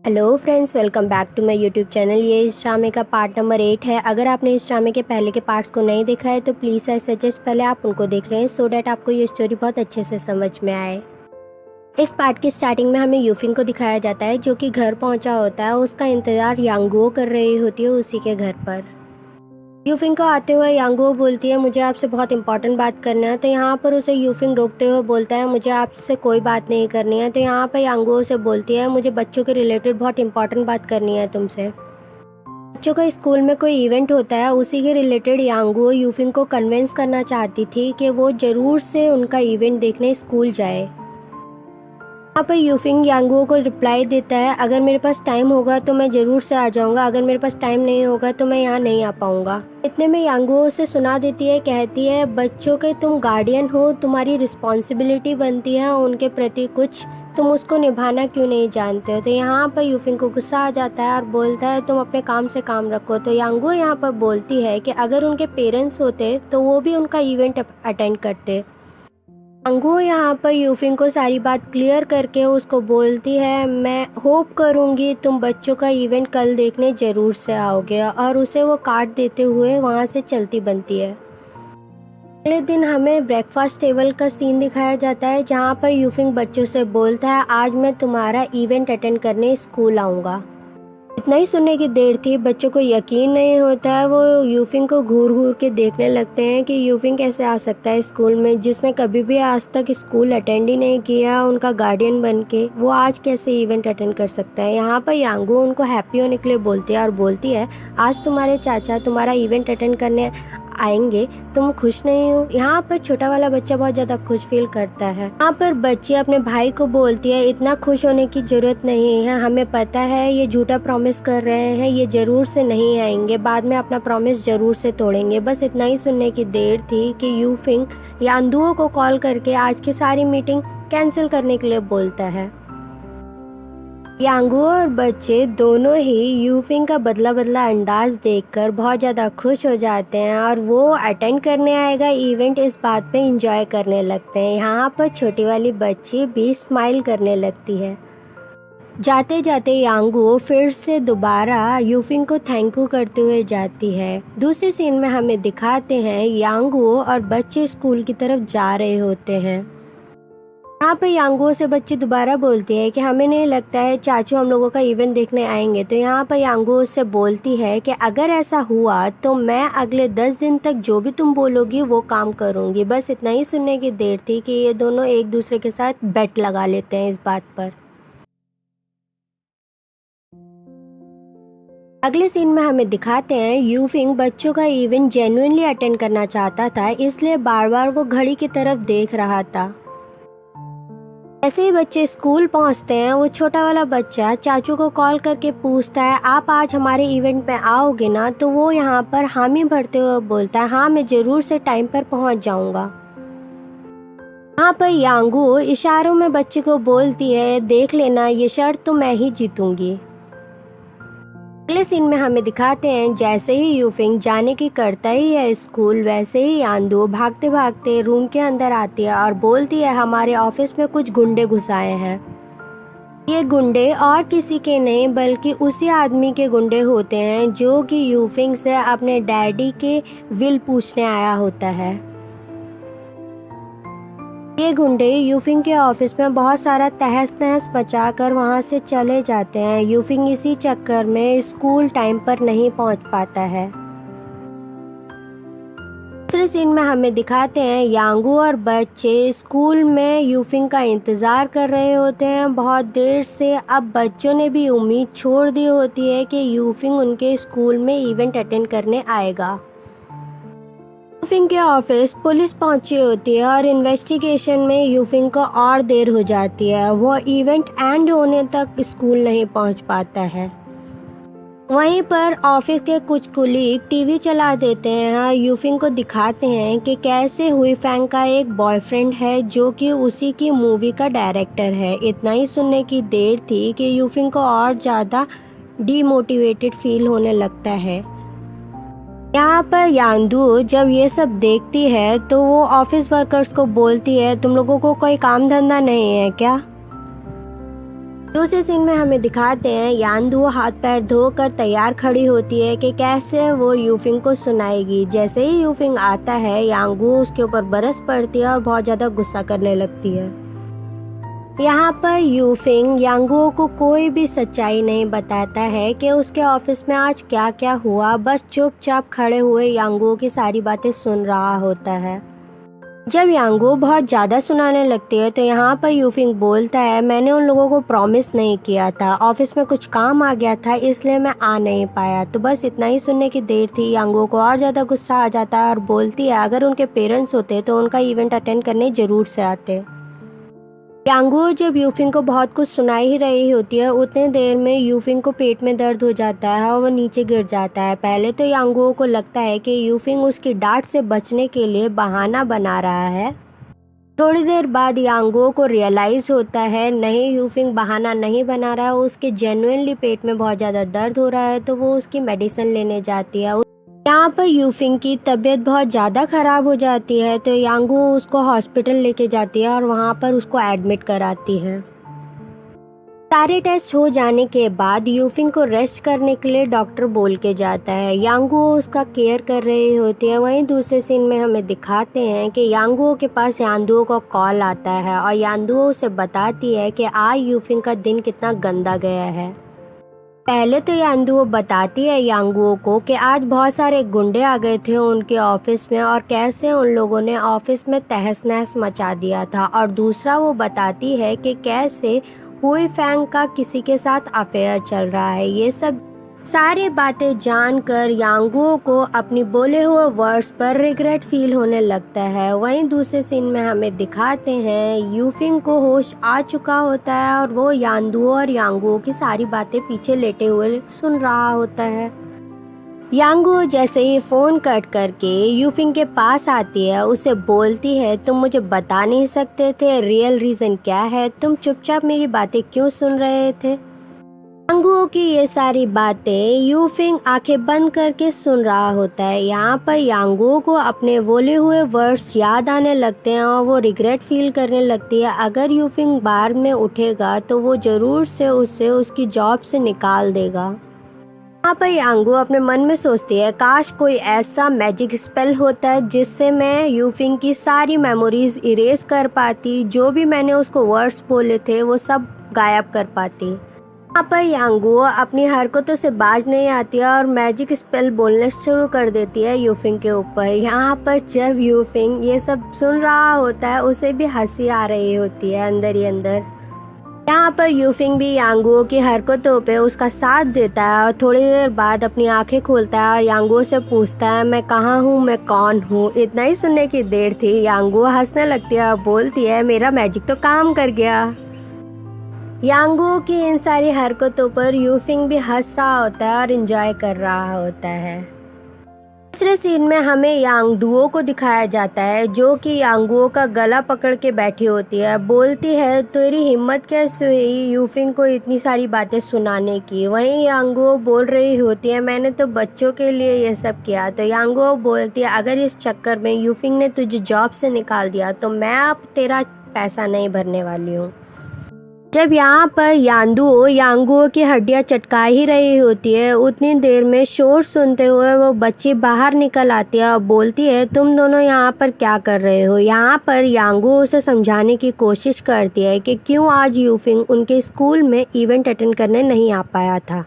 Hello friends, welcome back to my YouTube channel. ये इस ड्रामे का पार्ट नंबर 8 है। अगर आपने इस ड्रामे के पहले के पार्ट्स को नहीं देखा है तो प्लीज़ आई सजेस्ट पहले आप उनको देख लें सो डैट आपको ये स्टोरी बहुत अच्छे से समझ में आए। इस पार्ट की स्टार्टिंग में हमें यूफिंग को दिखाया जाता है जो कि घर पहुंचा होता है। उसका इंतज़ार यांगुओ कर रही होती है उसी के घर पर। यूफिंग को आते हुए यांगुओ बोलती है मुझे आपसे बहुत इंपॉर्टेंट बात करना है। तो यहाँ पर उसे यूफिंग रोकते हुए बोलता है मुझे आपसे कोई बात नहीं करनी है। तो यहाँ पर यांगुओ से बोलती है मुझे बच्चों के रिलेटेड बहुत इंपॉर्टेंट बात करनी है तुमसे। बच्चों का स्कूल में कोई इवेंट होता है उसी के रिलेटेड यांगुओ यूफिंग को कन्विंस करना चाहती थी कि वो ज़रूर से उनका इवेंट देखने स्कूल जाए। यहाँ पर यूफिंग यांगुओ को रिप्लाई देता है अगर मेरे पास टाइम होगा तो मैं ज़रूर से आ जाऊँगा, अगर मेरे पास टाइम नहीं होगा तो मैं यहाँ नहीं आ पाऊँगा। इतने में यांगुओ उसे सुना देती है, कहती है बच्चों के तुम गार्डियन हो, तुम्हारी रिस्पॉन्सिबिलिटी बनती है उनके प्रति कुछ, तुम उसको निभाना क्यों नहीं जानते हो। तो यहाँ पर यूफिंग को गुस्सा आ जाता है और बोलता है तुम अपने काम से काम रखो। तो यांगुओ यहाँ पर बोलती है कि अगर उनके पेरेंट्स होते तो वो भी उनका इवेंट अटेंड करते। यांगुओ यहाँ पर यूफिंग को सारी बात क्लियर करके उसको बोलती है मैं होप करूँगी तुम बच्चों का इवेंट कल देखने ज़रूर से आओगे, और उसे वो कार्ड देते हुए वहाँ से चलती बनती है। अगले दिन हमें ब्रेकफास्ट टेबल का सीन दिखाया जाता है जहाँ पर यूफिंग बच्चों से बोलता है आज मैं तुम्हारा इवेंट अटेंड करने स्कूल आऊँगा। इतना ही सुनने की देर थी, बच्चों को यकीन नहीं होता है। वो यूफिंग को घूर घूर के देखने लगते हैं कि यूफिंग कैसे आ सकता है स्कूल में, जिसने कभी भी आज तक स्कूल अटेंड ही नहीं किया उनका गार्डियन बन के, वो आज कैसे इवेंट अटेंड कर सकता है। यहाँ पर यांगुओ उनको हैप्पी होने के लिए बोलती है और बोलती है आज तुम्हारे चाचा तुम्हारा इवेंट अटेंड करने आएंगे, तुम खुश नहीं हो। यहाँ पर छोटा वाला बच्चा बहुत ज़्यादा खुश फील करता है। यहाँ पर बच्ची अपने भाई को बोलती है इतना खुश होने की जरूरत नहीं है, हमें पता है ये झूठा प्रॉमिस कर रहे हैं, ये ज़रूर से नहीं आएंगे, बाद में अपना प्रॉमिस ज़रूर से तोड़ेंगे। बस इतना ही सुनने की देर थी कि यूफिंग यांगुओ को कॉल करके आज की सारी मीटिंग कैंसिल करने के लिए बोलता है। यांगुओ और बच्चे दोनों ही यूफिंग का बदला बदला अंदाज देखकर बहुत ज़्यादा खुश हो जाते हैं और वो अटेंड करने आएगा इवेंट इस बात पे एंजॉय करने लगते हैं। यहाँ पर छोटी वाली बच्ची भी स्माइल करने लगती है। जाते जाते यांगुओ फिर से दोबारा यूफिंग को थैंक यू करते हुए जाती है। दूसरे सीन में हमें दिखाते हैं यांगुओ और बच्चे स्कूल की तरफ जा रहे होते हैं। यहाँ पर यांगुओ से बच्ची दोबारा बोलती है कि हमें नहीं लगता है चाचू हम लोगों का इवेंट देखने आएंगे। तो यहाँ पर यांगुओ से बोलती है कि अगर ऐसा हुआ तो मैं अगले 10 दिन तक जो भी तुम बोलोगी वो काम करूँगी। बस इतना ही सुनने की देर थी कि ये दोनों एक दूसरे के साथ बेट लगा लेते हैं इस बात पर। अगले सीन में हमें दिखाते हैं यूफिंग बच्चों का इवेंट जेन्युइनली अटेंड करना चाहता था, इसलिए बार बार वो घड़ी की तरफ देख रहा था। ऐसे ही बच्चे स्कूल पहुंचते हैं, वो छोटा वाला बच्चा चाचू को कॉल करके पूछता है आप आज हमारे इवेंट में आओगे ना। तो वो यहाँ पर हामी भरते हुए बोलता है हाँ मैं ज़रूर से टाइम पर पहुंच जाऊंगा। यहाँ पर यांगुओ इशारों में बच्चे को बोलती है देख लेना ये शर्त तो मैं ही जीतूंगी। अगले सीन में हमें दिखाते हैं जैसे ही यूफिंग जाने की करता ही है स्कूल, वैसे ही यांगुओ भागते भागते रूम के अंदर आती है और बोलती है हमारे ऑफिस में कुछ गुंडे घुस आए हैं। ये गुंडे और किसी के नहीं बल्कि उसी आदमी के गुंडे होते हैं जो कि यूफिंग से अपने डैडी के विल पूछने आया होता है। ये गुंडे यूफिंग के ऑफिस में बहुत सारा तहस नहस मचाकर वहां से चले जाते हैं। यूफिंग इसी चक्कर में स्कूल टाइम पर नहीं पहुंच पाता है। दूसरे सीन में हमें दिखाते हैं यांगुओ और बच्चे स्कूल में यूफिंग का इंतजार कर रहे होते हैं बहुत देर से। अब बच्चों ने भी उम्मीद छोड़ दी होती है कि यूफिंग उनके स्कूल में इवेंट अटेंड करने आएगा। यूफिंग के ऑफिस पुलिस पहुंची होती है और इन्वेस्टिगेशन में यूफिंग को और देर हो जाती है, वो इवेंट एंड होने तक स्कूल नहीं पहुंच पाता है। वहीं पर ऑफिस के कुछ कुलीग टीवी चला देते हैं और यूफिंग को दिखाते हैं कि कैसे हुई फैंग का एक बॉयफ्रेंड है जो कि उसी की मूवी का डायरेक्टर है। इतना ही सुनने की देर थी कि यूफिंग को और ज़्यादा डीमोटिवेटेड फील होने लगता है। यहाँ पर यांगुओ जब ये सब देखती है तो वो ऑफिस वर्कर्स को बोलती है तुम लोगों को कोई काम धंधा नहीं है क्या। दूसरे सीन में हमें दिखाते हैं यांदू हाथ पैर धोकर तैयार खड़ी होती है कि कैसे वो यूफिंग को सुनाएगी। जैसे ही यूफिंग आता है यांगू उसके ऊपर बरस पड़ती है और बहुत ज़्यादा गुस्सा करने लगती है। यहाँ पर यूफिंग यांगुओ को कोई भी सच्चाई नहीं बताता है कि उसके ऑफिस में आज क्या क्या हुआ, बस चुपचाप खड़े हुए यांगुओ की सारी बातें सुन रहा होता है। जब यांगुओ बहुत ज़्यादा सुनाने लगती है तो यहाँ पर यूफिंग बोलता है, मैंने उन लोगों को प्रॉमिस नहीं किया था, ऑफिस में कुछ काम आ गया था इसलिए मैं आ नहीं पाया। तो बस इतना ही सुनने की देर थी। यांगुओ को और ज़्यादा गुस्सा आ जाता है और बोलती है अगर उनके पेरेंट्स होते तो उनका इवेंट अटेंड करने ज़रूर से आते। यांगुओ जब यूफिंग को बहुत कुछ सुनाई ही रही होती है उतने देर में यूफिंग को पेट में दर्द हो जाता है और वो नीचे गिर जाता है। पहले तो यांगुओ को लगता है कि यूफिंग उसकी डांट से बचने के लिए बहाना बना रहा है। थोड़ी देर बाद यांगुओ को रियलाइज़ होता है नहीं, यूफिंग बहाना नहीं बना रहा है, उसके जेन्युइनली पेट में बहुत ज़्यादा दर्द हो रहा है। तो वो उसकी मेडिसिन लेने जाती है। यहाँ पर यूफिंग की तबीयत बहुत ज़्यादा ख़राब हो जाती है तो यांगुओ उसको हॉस्पिटल लेके जाती है और वहाँ पर उसको एडमिट कराती है। सारे टेस्ट हो जाने के बाद यूफिंग को रेस्ट करने के लिए डॉक्टर बोल के जाता है। यांगुओ उसका केयर कर रही होती है। वहीं दूसरे सीन में हमें दिखाते हैं कि यांगुओ के पास यांदुओ का कॉल आता है और यांदुओ उसे बताती है कि आज यूफिंग का दिन कितना गंदा गया है। पहले तो यांदुओ बताती है यांगुओ को कि आज बहुत सारे गुंडे आ गए थे उनके ऑफिस में और कैसे उन लोगों ने ऑफिस में तहस नहस मचा दिया था। और दूसरा वो बताती है कि कैसे हुई फैंग का किसी के साथ अफेयर चल रहा है। ये सब सारी बातें जानकर यांगुओ को अपनी बोले हुए वर्ड्स पर रिग्रेट फील होने लगता है। वहीं दूसरे सीन में हमें दिखाते हैं यूफिंग को होश आ चुका होता है और वो यांदुओ और यांगुओ की सारी बातें पीछे लेटे हुए सुन रहा होता है। यांगुओ जैसे ही फ़ोन कट करके यूफिंग के पास आती है उसे बोलती है तुम मुझे बता नहीं सकते थे रियल रीज़न क्या है, तुम चुपचाप मेरी बातें क्यों सुन रहे थे। यांगुओ की ये सारी बातें यूफिंग आंखें बंद करके सुन रहा होता है। यहाँ पर यांगुओ को अपने बोले हुए वर्ड्स याद आने लगते हैं और वो रिग्रेट फील करने लगती है। अगर यूफिंग बार में उठेगा तो वो ज़रूर से उसे उसकी जॉब से निकाल देगा। यहाँ पर यांगुओ अपने मन में सोचती है काश कोई ऐसा मैजिक स्पेल होता है जिससे मैं यूफिंग की सारी मेमोरीज इरेज कर पाती, जो भी मैंने उसको वर्ड्स बोले थे वो सब गायब कर पाती। यहाँ पर यांगुओ अपनी हरकतों से बाज नहीं आती है और मैजिक स्पेल बोलना शुरू कर देती है यूफिंग के ऊपर। यहाँ पर जब यूफिंग ये सब सुन रहा होता है उसे भी हंसी आ रही होती है अंदर ही अंदर। यहाँ पर यूफिंग भी यांगुओ की हरकतों पे उसका साथ देता है और थोड़ी देर बाद अपनी आंखें खोलता है और यांगुओ से पूछता है मैं कहाँ हूँ, मैं कौन हूँ। इतना ही सुनने की देर थी यांगुओ हंसने लगती है और बोलती है मेरा मैजिक तो काम कर गया। यांगुओ की इन सारी हरकतों पर यूफिंग भी हंस रहा होता है और एंजॉय कर रहा होता है। दूसरे सीन में हमें यांगदुओ को दिखाया जाता है जो कि यांगुओ का गला पकड़ के बैठी होती है। बोलती है तेरी हिम्मत कैसे हुई यूफिंग को इतनी सारी बातें सुनाने की। वहीं यांगुओ बोल रही होती है मैंने तो बच्चों के लिए ये सब किया। तो यांगुओ बोलती है अगर इस चक्कर में यूफिंग ने तुझे जॉब से निकाल दिया तो मैं अब तेरा पैसा नहीं भरने वाली हूँ। जब यहाँ पर यांदुओ यांगुओ की हड्डियाँ चटका ही रही होती है उतनी देर में शोर सुनते हुए वो बच्ची बाहर निकल आती है और बोलती है तुम दोनों यहाँ पर क्या कर रहे हो। यहाँ पर यांगुओ उसे समझाने की कोशिश करती है कि क्यों आज यूफिंग उनके स्कूल में इवेंट अटेंड करने नहीं आ पाया था।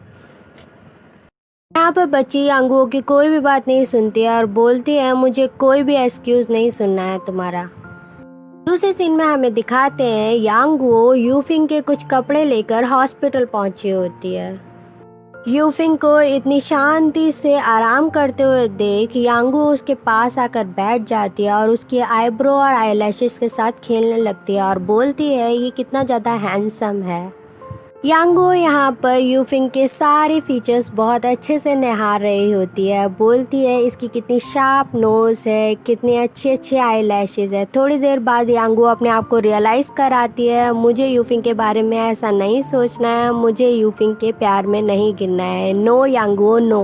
यहाँ पर बच्ची यांगुओ की कोई भी बात नहीं सुनती है और बोलती है मुझे कोई भी एक्सक्यूज़ नहीं सुनना है तुम्हारा। दूसरे सीन में हमें दिखाते हैं यांगुओ यूफिंग के कुछ कपड़े लेकर हॉस्पिटल पहुंची होती है। यूफिंग को इतनी शांति से आराम करते हुए देख यांगुओ उसके पास आकर बैठ जाती है और उसकी आईब्रो और आईलैशेस के साथ खेलने लगती है और बोलती है ये कितना ज़्यादा हैंडसम है। यांगुओ यहाँ पर यूफिंग के सारे फीचर्स बहुत अच्छे से निहार रही होती है। बोलती है इसकी कितनी शार्प नोज़ है, कितने अच्छे अच्छे आई लैशेज़ है। थोड़ी देर बाद यांगुओ अपने आप को रियलाइज़ कराती है मुझे यूफिंग के बारे में ऐसा नहीं सोचना है, मुझे यूफिंग के प्यार में नहीं गिरना है। नो यांगुओ नो।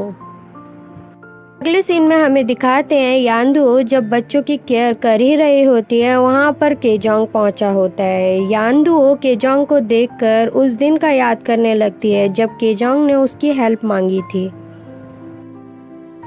अगले सीन में हमें दिखाते हैं यानदू जब बच्चों की केयर कर ही रही होती है, वहाँ पर केजोंग पहुँचा होता है। यानदू केजोंग को देखकर उस दिन का याद करने लगती है जब केजोंग ने उसकी हेल्प मांगी थी।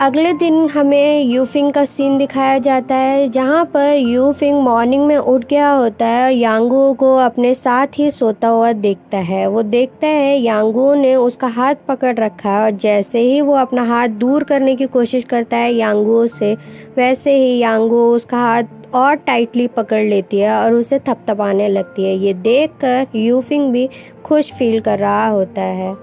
अगले दिन हमें यूफिंग का सीन दिखाया जाता है जहाँ पर यूफिंग मॉर्निंग में उठ गया होता है और यांगू को अपने साथ ही सोता हुआ देखता है। वो देखता है यांगू ने उसका हाथ पकड़ रखा है और जैसे ही वो अपना हाथ दूर करने की कोशिश करता है यांगू से, वैसे ही यांगू उसका हाथ और टाइटली पकड़ लेती है और उसे थपथपाने लगती है। ये देखकर यूफिंग भी खुश फील कर रहा होता है।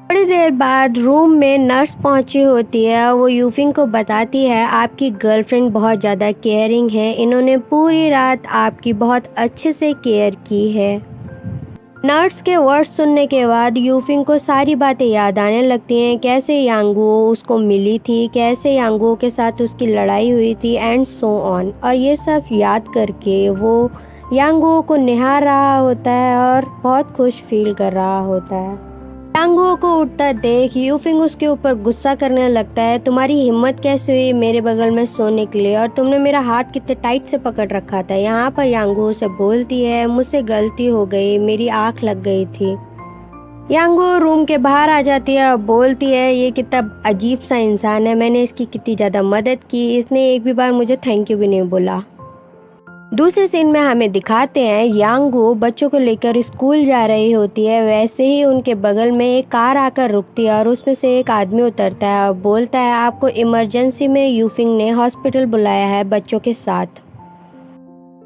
थोड़ी देर बाद रूम में नर्स पहुंची होती है। वो यूफिंग को बताती है आपकी गर्लफ्रेंड बहुत ज़्यादा केयरिंग है, इन्होंने पूरी रात आपकी बहुत अच्छे से केयर की है। नर्स के वर्ड सुनने के बाद यूफिंग को सारी बातें याद आने लगती हैं, कैसे यांगू उसको मिली थी, कैसे यांगू के साथ उसकी लड़ाई हुई थी एंड सो ऑन। और ये सब याद करके वो यांगू को निहार रहा होता है और बहुत खुश फील कर रहा होता है। यांगू को उठता देख यूफिंग उसके ऊपर गुस्सा करने लगता है, तुम्हारी हिम्मत कैसे हुई मेरे बगल में सोने के लिए, और तुमने मेरा हाथ कितने टाइट से पकड़ रखा था। यहाँ पर यांगू उसे बोलती है मुझसे गलती हो गई, मेरी आँख लग गई थी। यांगू रूम के बाहर आ जाती है और बोलती है ये कितना अजीब सा इंसान है, मैंने इसकी कितनी ज़्यादा मदद की, इसने एक भी बार मुझे थैंक यू भी नहीं बोला। दूसरे सीन में हमें दिखाते हैं यांगू बच्चों को लेकर स्कूल जा रही होती है। वैसे ही उनके बगल में एक कार आकर रुकती है और उसमें से एक आदमी उतरता है और बोलता है आपको इमरजेंसी में यूफिंग ने हॉस्पिटल बुलाया है बच्चों के साथ।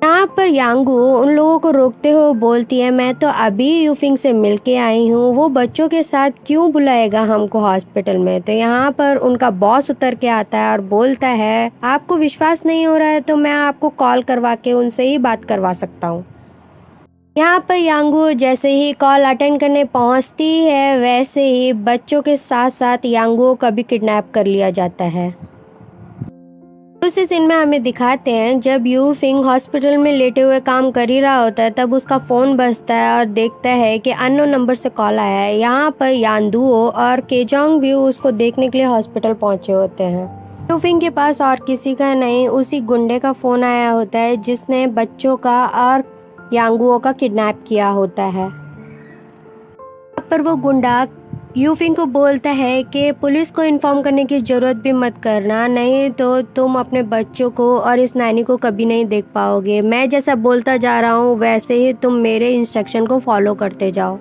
यहाँ पर यांगू उन लोगों को रोकते हुए बोलती है मैं तो अभी यूफिंग से मिलके आई हूँ, वो बच्चों के साथ क्यों बुलाएगा हमको हॉस्पिटल में। तो यहाँ पर उनका बॉस उतर के आता है और बोलता है आपको विश्वास नहीं हो रहा है तो मैं आपको कॉल करवा के उनसे ही बात करवा सकता हूँ। यहाँ पर यांगू जैसे ही कॉल अटेंड करने पहुँचती है वैसे ही बच्चों के साथ साथ यांगू को भी किडनैप कर लिया जाता है। दूसरे सीन में हमें दिखाते हैं जब यूफिंग हॉस्पिटल में लेटे हुए काम कर ही रहा होता है तब उसका फोन बजता है और देखता है कि अननोन नंबर से कॉल आया है। यहाँ पर यानदुओ और केजोंग भी उसको देखने के लिए हॉस्पिटल पहुंचे होते हैं। यूफिंग के पास और किसी का नहीं उसी गुंडे का फोन आया होता है जिसने बच्चों का और यांगुओ का किडनैप किया होता है। पर वो गुंडा यूफिंग को बोलता है कि पुलिस को इन्फॉर्म करने की ज़रूरत भी मत करना, नहीं तो तुम अपने बच्चों को और इस नानी को कभी नहीं देख पाओगे। मैं जैसा बोलता जा रहा हूँ वैसे ही तुम मेरे इंस्ट्रक्शन को फॉलो करते जाओ।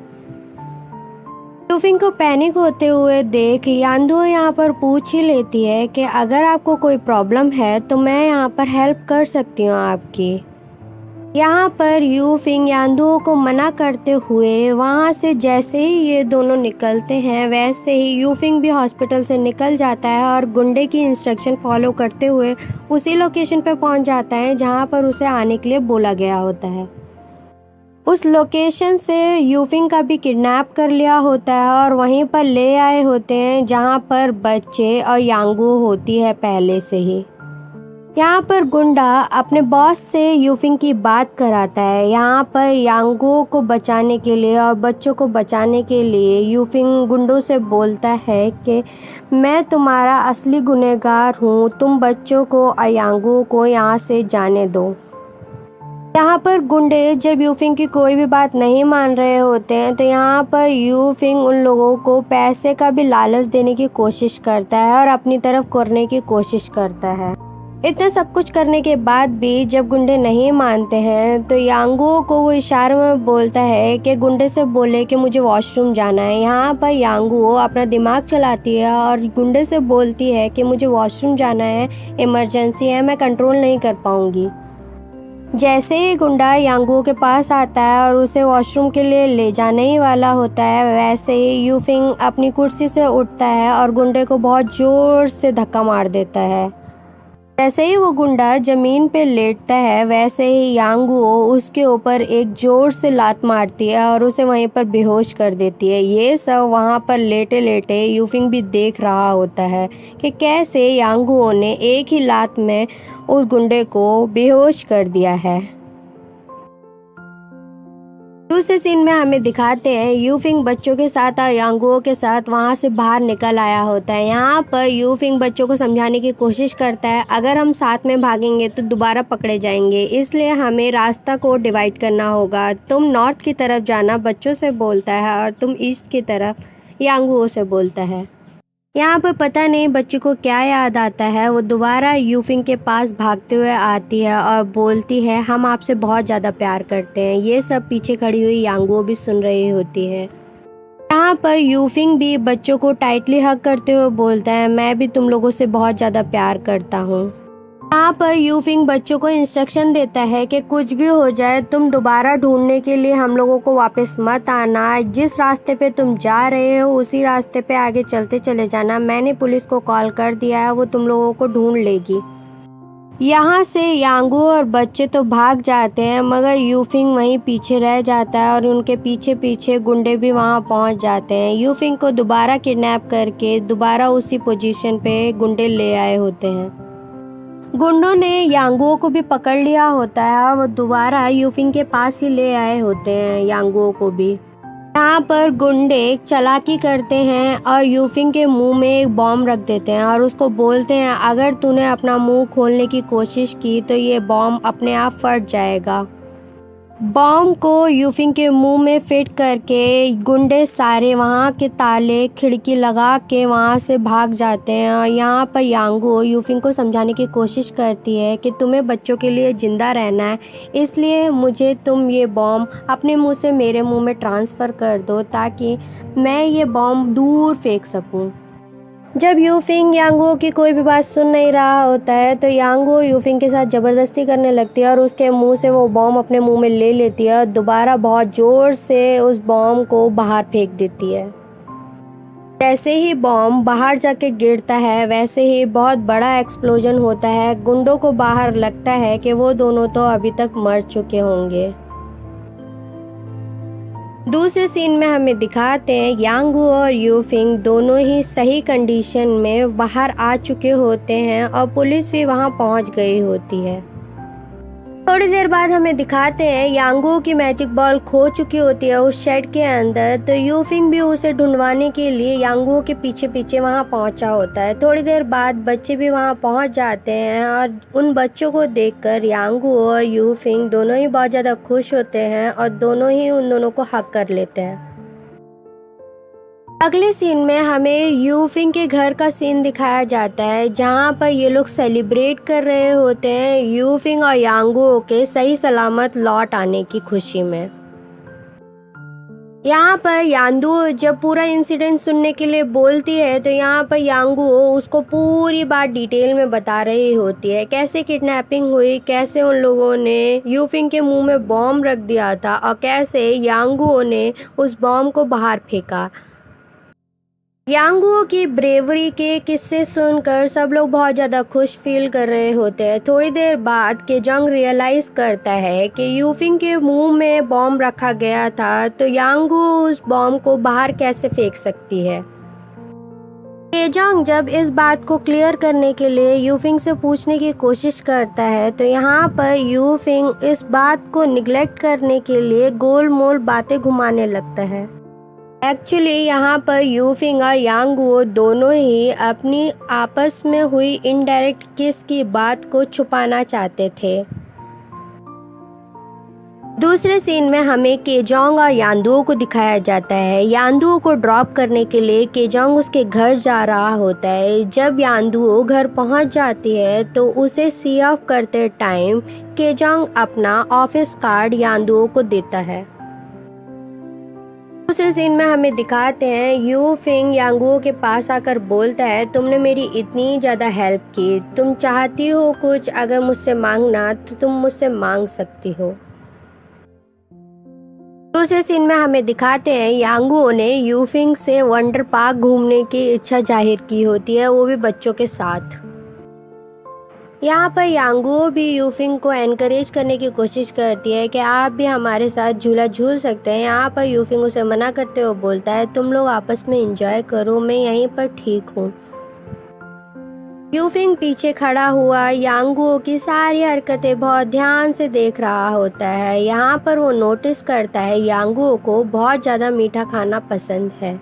यूफिंग को पैनिक होते हुए देख यांदुओ यहाँ पर पूछ ही लेती है कि अगर आपको कोई प्रॉब्लम है तो मैं यहाँ पर हेल्प कर सकती हूँ आपकी। यहाँ पर यूफिंग यांदुओ को मना करते हुए वहाँ से जैसे ही ये दोनों निकलते हैं वैसे ही यूफिंग भी हॉस्पिटल से निकल जाता है और गुंडे की इंस्ट्रक्शन फॉलो करते हुए उसी लोकेशन पर पहुँच जाता है जहाँ पर उसे आने के लिए बोला गया होता है। उस लोकेशन से यूफिंग का भी किडनैप कर लिया होता है और वहीं पर ले आए होते हैं जहाँ पर बच्चे और यांगू होती है पहले से ही। यहाँ पर गुंडा अपने बॉस से यूफिंग की बात कराता है। यहाँ पर यांगू को बचाने के लिए और बच्चों को बचाने के लिए यूफिंग गुंडों से बोलता है कि मैं तुम्हारा असली गुनहगार हूँ, तुम बच्चों को और यांगू को यहाँ से जाने दो। यहाँ पर गुंडे जब यूफिंग की कोई भी बात नहीं मान रहे होते हैं तो यहाँ पर यूफिंग उन लोगों को पैसे का भी लालच देने की कोशिश करता है और अपनी तरफ करने की कोशिश करता है। इतना सब कुछ करने के बाद भी जब गुंडे नहीं मानते हैं तो यांगू को वो इशारे में बोलता है कि गुंडे से बोले कि मुझे वॉशरूम जाना है। यहाँ पर यांगू अपना दिमाग चलाती है और गुंडे से बोलती है कि मुझे वॉशरूम जाना है, इमरजेंसी है, मैं कंट्रोल नहीं कर पाऊंगी। जैसे ही गुंडा यांगू के पास आता है और उसे वॉशरूम के लिए ले जाने ही वाला होता है वैसे ही यूफिंग अपनी कुर्सी से उठता है और गुंडे को बहुत जोर से धक्का मार देता है। जैसे ही वो गुंडा जमीन पे लेटता है वैसे ही यांगू उसके ऊपर एक जोर से लात मारती है और उसे वहीं पर बेहोश कर देती है। ये सब वहाँ पर लेटे लेटे यूफिंग भी देख रहा होता है कि कैसे यांगू ने एक ही लात में उस गुंडे को बेहोश कर दिया है। दूसरे सीन में हमें दिखाते हैं यूफिंग बच्चों के साथ और यांगुओ के साथ वहाँ से बाहर निकल आया होता है। यहाँ पर यूफिंग बच्चों को समझाने की कोशिश करता है, अगर हम साथ में भागेंगे तो दोबारा पकड़े जाएंगे, इसलिए हमें रास्ता को डिवाइड करना होगा। तुम नॉर्थ की तरफ जाना, बच्चों से बोलता है, और तुम ईस्ट की तरफ, यांगुओ से बोलता है। यहाँ पर पता नहीं बच्ची को क्या याद आता है, वो दोबारा यूफिंग के पास भागते हुए आती है और बोलती है हम आपसे बहुत ज़्यादा प्यार करते हैं। ये सब पीछे खड़ी हुई यांगुओ भी सुन रही होती है। यहाँ पर यूफिंग भी बच्चों को टाइटली हग करते हुए बोलता है मैं भी तुम लोगों से बहुत ज़्यादा प्यार करता हूँ। यहाँ पर यूफिंग बच्चों को इंस्ट्रक्शन देता है कि कुछ भी हो जाए तुम दोबारा ढूंढने के लिए हम लोगों को वापस मत आना, जिस रास्ते पे तुम जा रहे हो उसी रास्ते पे आगे चलते चले जाना। मैंने पुलिस को कॉल कर दिया है, वो तुम लोगों को ढूंढ लेगी। यहाँ से यांगू और बच्चे तो भाग जाते हैं, मगर यूफिंग वहीं पीछे रह जाता है और उनके पीछे पीछे गुंडे भी वहाँ पहुँच जाते हैं। यूफिंग को दोबारा किडनैप करके दोबारा उसी पोजीशन पे गुंडे ले आए होते हैं। गुंडों ने यांगुओ को भी पकड़ लिया होता है और वो दोबारा यूफिंग के पास ही ले आए होते हैं यांगुओ को भी। यहाँ पर गुंडे चालाकी करते हैं और यूफिंग के मुंह में एक बॉम्ब रख देते हैं और उसको बोलते हैं अगर तूने अपना मुंह खोलने की कोशिश की तो ये बॉम्ब अपने आप फट जाएगा। बॉम्ब को यूफिंग के मुंह में फिट करके गुंडे सारे वहाँ के ताले खिड़की लगा के वहाँ से भाग जाते हैं। और यहाँ पर यांगू यूफिंग को समझाने की कोशिश करती है कि तुम्हें बच्चों के लिए ज़िंदा रहना है, इसलिए मुझे तुम ये बॉम्ब अपने मुंह से मेरे मुंह में ट्रांसफ़र कर दो ताकि मैं ये बॉम्ब दूर फेंक सकूँ। जब यूफिंग यांगुओ की कोई भी बात सुन नहीं रहा होता है तो यांगुओ यूफिंग के साथ ज़बरदस्ती करने लगती है और उसके मुंह से वो बॉम्ब अपने मुंह में ले लेती है और दोबारा बहुत ज़ोर से उस बॉम्ब को बाहर फेंक देती है। जैसे ही बॉम्ब बाहर जाके गिरता है वैसे ही बहुत बड़ा एक्सप्लोजन होता है। गुंडों को बाहर लगता है कि वो दोनों तो अभी तक मर चुके होंगे। दूसरे सीन में हमें दिखाते हैं यांगू और यूफिंग दोनों ही सही कंडीशन में बाहर आ चुके होते हैं और पुलिस भी वहां पहुंच गई होती है। थोड़ी देर बाद हमें दिखाते हैं यांगू की मैजिक बॉल खो चुकी होती है उस शेड के अंदर, तो यूफिंग भी उसे ढूंढवाने के लिए यांगू के पीछे पीछे वहां पहुंचा होता है। थोड़ी देर बाद बच्चे भी वहां पहुंच जाते हैं और उन बच्चों को देखकर यांगू और यूफिंग दोनों ही बहुत ज़्यादा खुश होते हैं और दोनों ही उन दोनों को हक कर लेते हैं। अगले सीन में हमें यूफिंग के घर का सीन दिखाया जाता है जहाँ पर ये लोग सेलिब्रेट कर रहे होते हैं यूफिंग और यांगुओ के सही सलामत लौट आने की खुशी में। यहाँ पर यांदू जब पूरा इंसिडेंट सुनने के लिए बोलती है तो यहाँ पर यांगुओ उसको पूरी बात डिटेल में बता रही होती है, कैसे किडनैपिंग हुई, कैसे उन लोगों ने यूफिंग के मुंह में बॉम्ब रख दिया था और कैसे यांगुओ ने उस बॉम्ब को बाहर फेंका। यांगुओ की ब्रेवरी के किस्से सुनकर सब लोग बहुत ज़्यादा खुश फील कर रहे होते हैं। थोड़ी देर बाद केजोंग रियलाइज़ करता है कि यूफिंग के मुंह में बॉम्ब रखा गया था तो यांगुओ उस बॉम्ब को बाहर कैसे फेंक सकती है। केजोंग जब इस बात को क्लियर करने के लिए यूफिंग से पूछने की कोशिश करता है तो यहाँ पर यूफिंग इस बात को निगलेक्ट करने के लिए गोल मोल बातें घुमाने लगता है। एक्चुअली यहाँ पर यूफिंग और यांगुओ दोनों ही अपनी आपस में हुई इनडायरेक्ट किस की बात को छुपाना चाहते थे। दूसरे सीन में हमें केजोंग और यांदुओ को दिखाया जाता है। यांदुओ को ड्रॉप करने के लिए केजोंग उसके घर जा रहा होता है। जब यांदुओ घर पहुंच जाती है तो उसे सी ऑफ करते टाइम केजोंग अपना ऑफिस कार्ड यांदुओ को देता है। दूसरे सीन में हमें दिखाते हैं यूफिंग यांगुओ के पास आकर बोलता है तुमने मेरी इतनी ज़्यादा हेल्प की, तुम चाहती हो कुछ अगर मुझसे मांगना तो तुम मुझसे मांग सकती हो। दूसरे सीन में हमें दिखाते हैं यांगुओ ने यूफिंग से वंडर पार्क घूमने की इच्छा जाहिर की होती है, वो भी बच्चों के साथ। यहाँ पर यांगुओ भी यूफिंग को एनकरेज करने की कोशिश करती है कि आप भी हमारे साथ झूला झूल सकते हैं। यहाँ पर यूफिंग उसे मना करते हुए बोलता है तुम लोग आपस में एंजॉय करो, मैं यहीं पर ठीक हूँ। यूफिंग पीछे खड़ा हुआ यांगुओ की सारी हरकतें बहुत ध्यान से देख रहा होता है। यहाँ पर वो नोटिस करता है यांगुओ को बहुत ज़्यादा मीठा खाना पसंद है।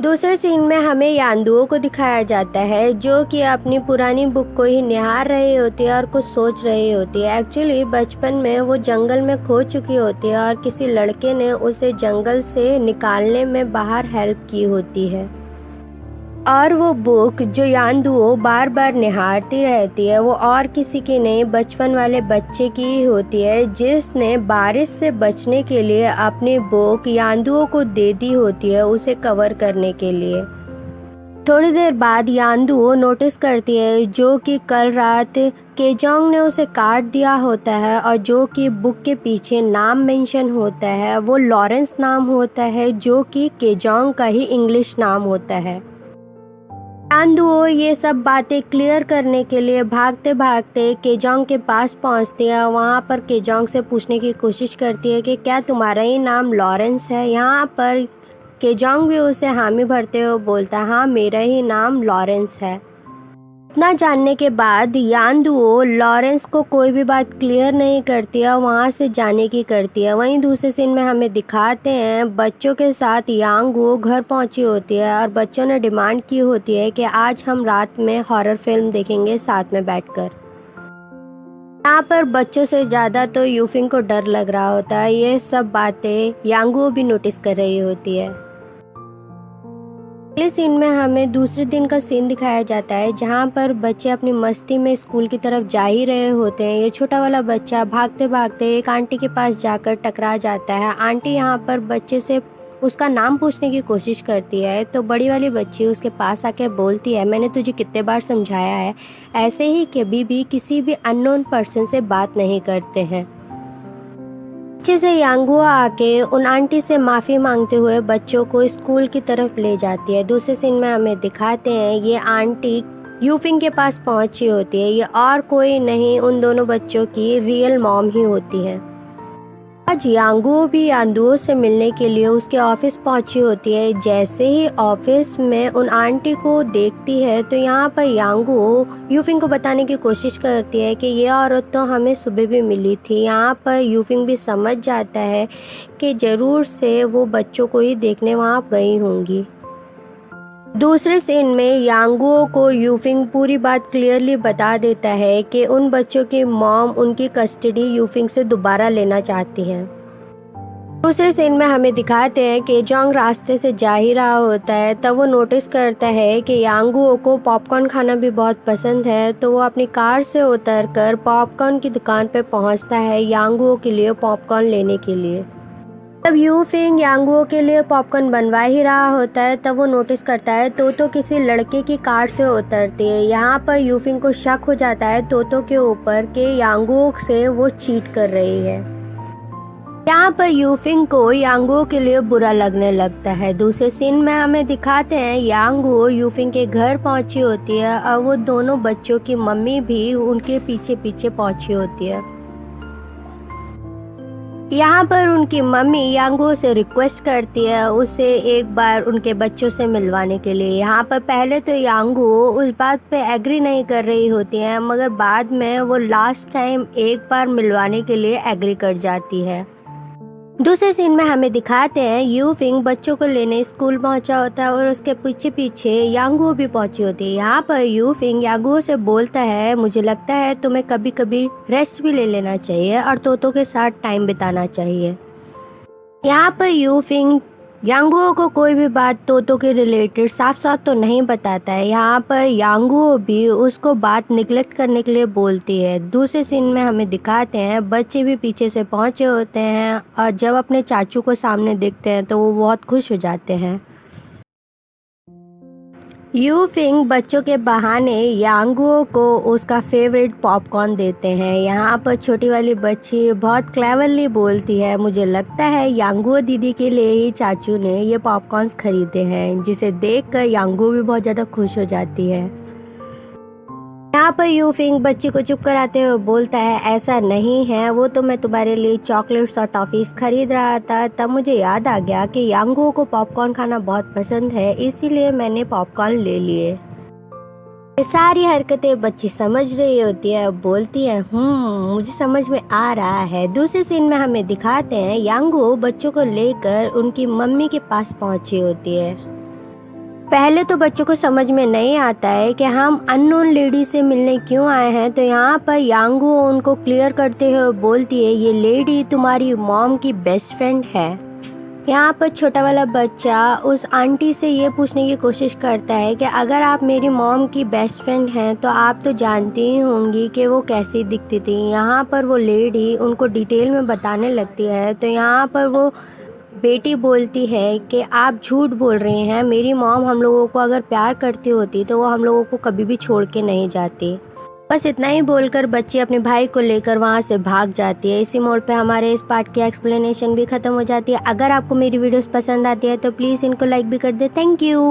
दूसरे सीन में हमें यांदुओ को दिखाया जाता है जो कि अपनी पुरानी बुक को ही निहार रही होती है और कुछ सोच रही होती है। एक्चुअली बचपन में वो जंगल में खो चुकी होती है और किसी लड़के ने उसे जंगल से निकालने में बाहर हेल्प की होती है और वो बुक जो यांदुओ बार बार निहारती रहती है वो और किसी की नहीं, बचपन वाले बच्चे की ही होती है जिसने बारिश से बचने के लिए अपनी बुक यांदुओ को दे दी होती है उसे कवर करने के लिए। थोड़ी देर बाद यांदुओ नोटिस करती है जो कि कल रात केजोंग ने उसे काट दिया होता है और जो कि बुक के पीछे नाम मेंशन होता है वो लॉरेंस नाम होता है जो कि केजोंग का ही इंग्लिश नाम होता है। यांदुओ ये सब बातें क्लियर करने के लिए भागते भागते केजोंग के पास पहुंचती है। वहाँ पर केजोंग से पूछने की कोशिश करती है कि क्या तुम्हारा ही नाम लॉरेंस है। यहाँ पर केजोंग भी उसे हामी भरते हुए बोलता है हाँ मेरा ही नाम लॉरेंस है। इतना जानने के बाद यांदुओ लॉरेंस को कोई भी बात क्लियर नहीं करती है, वहाँ से जाने की करती है। वहीं दूसरे सीन में हमें दिखाते हैं बच्चों के साथ यांगुओ घर पहुँची होती है और बच्चों ने डिमांड की होती है कि आज हम रात में हॉरर फिल्म देखेंगे साथ में बैठकर। यहाँ पर बच्चों से ज़्यादा तो यूफिंग को डर लग रहा होता है। ये सब बातें यांगुओ भी नोटिस कर रही होती है। अगले सीन में हमें दूसरे दिन का सीन दिखाया जाता है जहाँ पर बच्चे अपनी मस्ती में स्कूल की तरफ जा ही रहे होते हैं। ये छोटा वाला बच्चा भागते भागते एक आंटी के पास जाकर टकरा जाता है। आंटी यहाँ पर बच्चे से उसका नाम पूछने की कोशिश करती है तो बड़ी वाली बच्ची उसके पास आके बोलती है मैंने तुझे कितने बार समझाया है ऐसे ही कभी भी किसी भी अननोन पर्सन से बात नहीं करते हैं। पीछे से यांगुओ आके उन आंटी से माफ़ी मांगते हुए बच्चों को स्कूल की तरफ ले जाती है। दूसरे सीन में हमें दिखाते हैं ये आंटी यूफिंग के पास पहुंची होती है। ये और कोई नहीं उन दोनों बच्चों की रियल मॉम ही होती है। आज यांगुओ भी यांदुओ से मिलने के लिए उसके ऑफिस पहुंची होती है। जैसे ही ऑफिस में उन आंटी को देखती है तो यहाँ पर यांगुओ यूफिंग को बताने की कोशिश करती है कि ये औरत तो हमें सुबह भी मिली थी। यहाँ पर यूफिंग भी समझ जाता है कि ज़रूर से वो बच्चों को ही देखने वहाँ गई होंगी। दूसरे सीन में यांगुओ को यूफिंग पूरी बात क्लियरली बता देता है कि उन बच्चों की मॉम उनकी कस्टडी यूफिंग से दोबारा लेना चाहती हैं। दूसरे सीन में हमें दिखाते हैं कि केजोंग रास्ते से जा ही रहा होता है तब वो नोटिस करता है कि यांगुओ को पॉपकॉर्न खाना भी बहुत पसंद है तो वो अपनी कार से उतरकर पॉपकॉर्न की दुकान पर पहुंचता है यांगुओ के लिए पॉपकॉर्न लेने के लिए। तब यूफिंग यांगुओ के लिए पॉपकॉर्न बनवा ही रहा होता है तब वो नोटिस करता है तोतो किसी लड़के की कार से उतरती है। यहाँ पर यूफिंग को शक हो जाता है तोतो के ऊपर कि यांगुओ से वो चीट कर रही है। यहाँ पर यूफिंग को यांगुओ के लिए बुरा लगने लगता है। दूसरे सीन में हमें दिखाते हैं यांगुओ यूफिंग के घर पहुंची होती है और वो दोनों बच्चों की मम्मी भी उनके पीछे पीछे पहुंची होती है। यहाँ पर उनकी मम्मी यांगुओ से रिक्वेस्ट करती है उसे एक बार उनके बच्चों से मिलवाने के लिए। यहाँ पर पहले तो यांगुओ उस बात पे एग्री नहीं कर रही होती है मगर बाद में वो लास्ट टाइम एक बार मिलवाने के लिए एग्री कर जाती है। दूसरे सीन में हमें दिखाते हैं यूफिंग बच्चों को लेने स्कूल पहुंचा होता है और उसके पीछे पीछे यांगुओ भी पहुंची होती है। यहाँ पर यूफिंग यांगुओ से बोलता है मुझे लगता है तुम्हें कभी कभी रेस्ट भी ले लेना चाहिए और तोतो के साथ टाइम बिताना चाहिए। यहाँ पर यूफिंग यांगुओ को कोई भी बात तोतो के रिलेटेड साफ साफ तो नहीं बताता है। यहाँ पर यांगुओ भी उसको बात निगलेक्ट करने के लिए बोलती है। दूसरे सीन में हमें दिखाते हैं बच्चे भी पीछे से पहुँचे होते हैं और जब अपने चाचू को सामने देखते हैं तो वो बहुत खुश हो जाते हैं। यूफिंग बच्चों के बहाने यांगुओ को उसका फेवरेट पॉपकॉर्न देते हैं। यहाँ पर छोटी वाली बच्ची बहुत क्लेवरली बोलती है मुझे लगता है यांगुओ दीदी के लिए ही चाचू ने ये पॉपकॉर्न्स खरीदे हैं, जिसे देखकर यांगुओ भी बहुत ज़्यादा खुश हो जाती है। यहाँ पर यूफिंग बच्ची को चुप कराते हुए बोलता है ऐसा नहीं है, वो तो मैं तुम्हारे लिए चॉकलेट्स और टॉफीज खरीद रहा था। तब मुझे याद आ गया कि यांगुओ को पॉपकॉर्न खाना बहुत पसंद है, इसीलिए मैंने पॉपकॉर्न ले लिए। ये सारी हरकतें बच्ची समझ रही होती है, बोलती है मुझे समझ में आ रहा है। दूसरे सीन में हमें दिखाते हैं यांगो बच्चों को लेकर उनकी मम्मी के पास पहुंची होती है। पहले तो बच्चों को समझ में नहीं आता है कि हम अननोन लेडी से मिलने क्यों आए हैं। तो यहाँ पर यांगो उनको क्लियर करते हुए बोलती है ये लेडी तुम्हारी मॉम की बेस्ट फ्रेंड है। यहाँ पर छोटा वाला बच्चा उस आंटी से ये पूछने की कोशिश करता है कि अगर आप मेरी मॉम की बेस्ट फ्रेंड हैं तो आप तो जानती ही होंगी कि वो कैसी दिखती थी। यहाँ पर वो लेडी उनको डिटेल में बताने लगती है। तो यहाँ पर वो बेटी बोलती है कि आप झूठ बोल रही हैं, मेरी मॉम हम लोगों को अगर प्यार करती होती तो वो हम लोगों को कभी भी छोड़ के नहीं जाती। बस इतना ही बोलकर बच्ची अपने भाई को लेकर वहाँ से भाग जाती है। इसी मोड़ पे हमारे इस पार्ट की एक्सप्लेनेशन भी खत्म हो जाती है। अगर आपको मेरी वीडियोस पसंद आती है तो प्लीज़ इनको लाइक भी कर दे। Thank you.